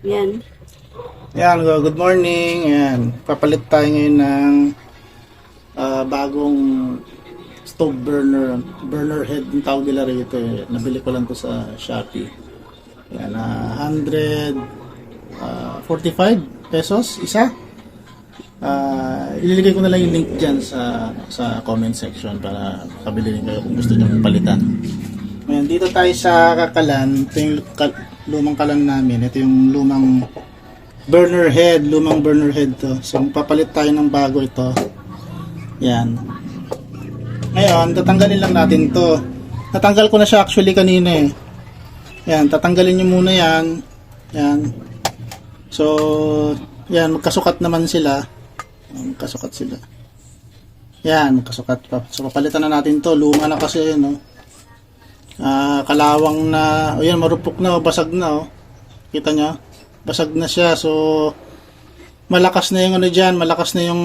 Yan. Yan, good morning. Yan, papalit tayo ngayon ng bagong stove burner head yung tawag nila rito. Nabili ko lang to sa Shopee. Yan, 145 pesos isa. Ililagay ko na lang yung link dyan sa comment section para pabili rin kayo kung gusto nyo palitan. Ngayon, dito tayo sa kakalan. Ito yung lumang kalan namin. Ito yung lumang burner head to. So papalit tayo ng bago ito. Yan. Ngayon, tatanggalin lang natin to. Natanggal ko na siya actually kanina eh. Yan, tatanggalin nyo muna yan. Yan. So, yan, magkasukat naman sila. Magkasukat sila. Yan, magkasukat pa. So papalitan na natin to. Luma na kasi yun, no? Kalawang na, o yan, marupok na, basag na, oh. Kita nyo? Basag na siya. So malakas na yung ano dyan, malakas na yung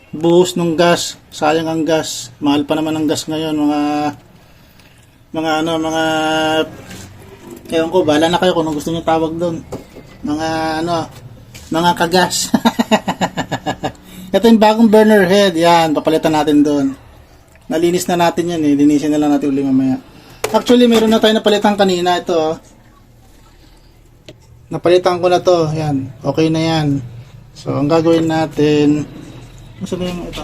buhos ng gas. Sayang ang gas. Mahal pa naman ang gas ngayon, mga ewan ko, bahala na kayo kung gusto niyo tawag doon. Mga kagas. Ito yung bagong burner head. Yan, papalitan natin doon. Nalinis na natin yan eh. Linisin na lang natin uli mamaya. Actually, meron na tayo napalitan kanina. Ito, oh. Napalitan ko na to. Yan. Okay na yan. So, ang gagawin natin, ano yung ito?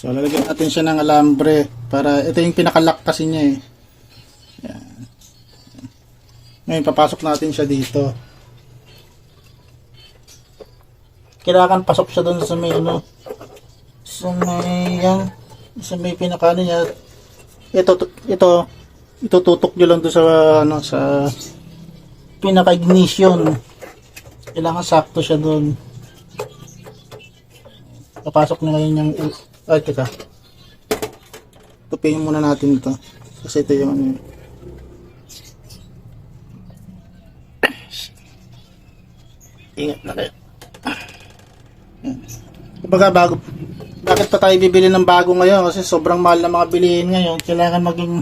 So, lalagyan natin siya ng alambre para, ito yung pinakalock kasi niya eh. Yan. Ngayon, papasok natin siya dito. Kailangan pasok siya doon sa may, ano, sa may, yan, sa may pinakano niya. Ito, tutok nyo lang doon sa, ano, sa pinaka-ignition. Kailangan sakto siya doon. Papasok na ngayon yung... Ay, teka. Tupihin muna natin ito. Kasi ito yung ano... Ingat na kayo. Kumbaga bago... Bakit pa tayo bibili ng bago ngayon? Kasi sobrang mahal na mga bilihin ngayon. Kailangan maging...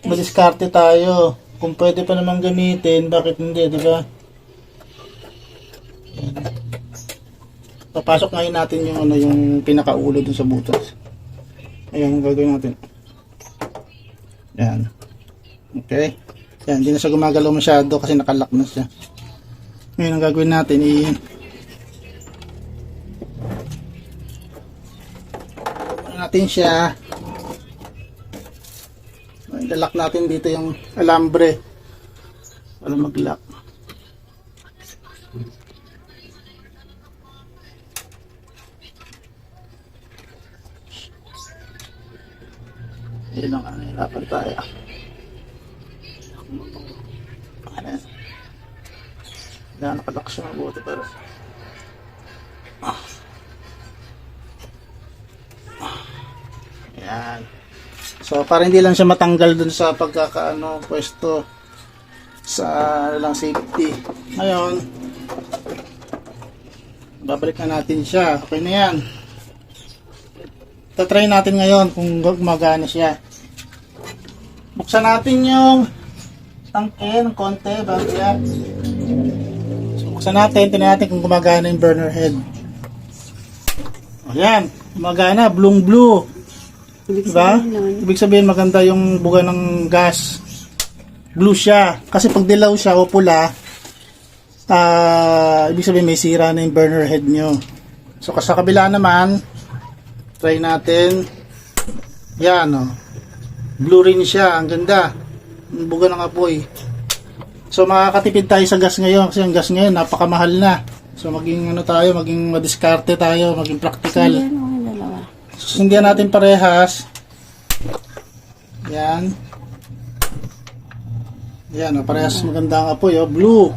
Madiskarte tayo. Kung pwede pa naman gamitin, bakit hindi, di ba? Papasok ngayon natin yung ano, yung pinakaulo dun sa butas. Ayan, gagawin natin. Yan. Okay? Yan, hindi na siya gumagalaw masyado kasi nakalock na siya. Ngayon, ang gagawin natin natin siya. Ilalak natin dito yung alambre para mag-lock. Yun lang, hirapan tayo. Nakalock siya mabuti pero yan. So para hindi lang siya matanggal dun sa pagkakaano pwesto sa lang safety. Ngayon, babalik na natin siya. Okay na yan. Tatry natin ngayon kung gumagana siya. Buksan natin yung tangke ng konti bago yan. So buksan natin, tingnan natin kung gumagana yung burner head. Ayan, gumagana, blue. Diba? Ibig sabihin maganda yung buga ng gas. Blue siya. Kasi pag dilaw siya o pula, ibig sabihin may sira na yung burner head nyo. So sa kabila naman, try natin. Yan o. Blue rin siya. Ang ganda. Ang buga ng apoy. So makakatipid tayo sa gas ngayon. Kasi ang gas ngayon napakamahal na. So maging ano tayo, maging madiskarte tayo, maging practical. Susundihan natin parehas. Yan. Yan, parehas maganda ang apoy, oh. Blue.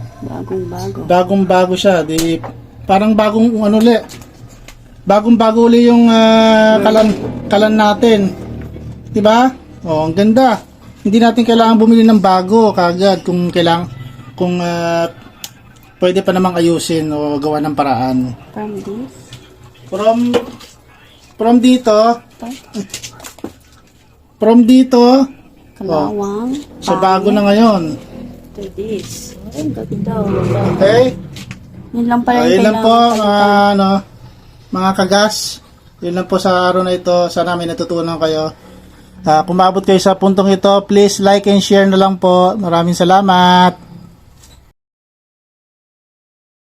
Bagong-bago siya. Di, parang bagong ano ulit. Bagong-bago ulit yung kalan natin. Diba? Oh, ang ganda. Hindi natin kailangan bumili ng bago kagad kung pwede pa namang ayusin o gawa ng paraan. From this? From dito, Kalawang. so bago na ngayon. after this. Ay, ganda. Okay? Yun lang pala Ayun yung lang po, kailangan mga kagas. Yun lang po sa araw na ito. Sana may natutunan kayo. Kung maabot kayo sa puntong ito, please like and share na lang po. Maraming salamat.